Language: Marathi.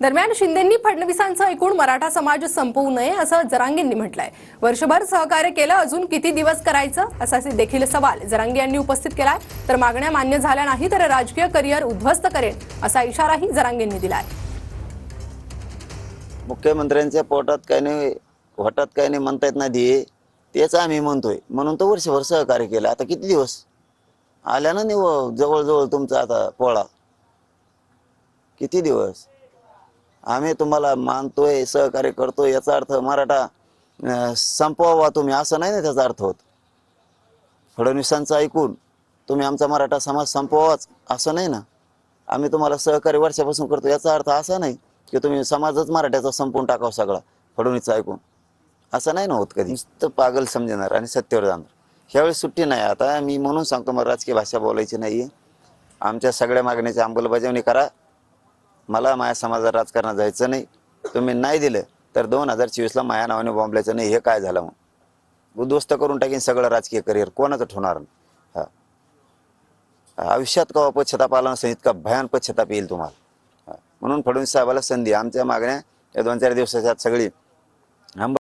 दरम्यान शिंदेंनी फडणवीसांचं ऐकून मराठा समाज संपवू नये असं जरांगेंनी म्हटलंय। वर्षभर सहकार्य केलं, अजून किती दिवस करायचं असा देखील सवाल जरांगे यांनी उपस्थित केलाय। तर मागण्या मान्य झाल्या नाही तर राजकीय करिअर उद्ध्वस्त करेन असा इशाराही जरांगेंनी दिलाय। मुख्यमंत्र्यांच्या पोटात काही नाही वाटत काही नाही म्हणता येत नाही, तेच आम्ही म्हणतोय म्हणून तर वर्षभर सहकार्य केलं। आता किती दिवस आल्या ना निव जवळ तुमचा आता पोळा, किती दिवस आम्ही तुम्हाला मानतोय सहकार्य करतोय याचा अर्थ मराठा संपवा तुम्ही असं नाही ना त्याचा अर्थ होत। फडणवीसांचं ऐकून तुम्ही आमचा मराठा समाज संपवाच असं नाही ना। आम्ही तुम्हाला सहकार्य वर्षापासून करतो याचा अर्थ असा नाही की तुम्ही समाजच मराठ्याचा संपवून टाकावं सगळा फडणवीसचं ऐकून, असं नाही ना होत कधी। नुसतं पागल समजणार आणि सत्तेवर जाणार। ह्यावेळेस सुट्टी नाही। आता मी म्हणून सांगतो मला राजकीय भाषा बोलायची नाही। आमच्या सगळ्या मागण्याची अंमलबजावणी करा। मला माझ्या समाजात राजकारणात जायचं नाही। तुम्ही नाही दिलं तर 2024ला माझ्या नावाने बॉम्बलायचं नाही। हे काय झालं मग उद्ध्वस्त करून टाकीन सगळं राजकीय करिअर, कोणाचं ठेवणार नाही। आयुष्यात कवा पश्चाताप आला नसेल इतका भयान पश्चाताप येईल तुम्हाला। म्हणून फडणवीस साहेबाला संधी, आमच्या मागण्या या 2-4 दिवसाच्या आत सगळी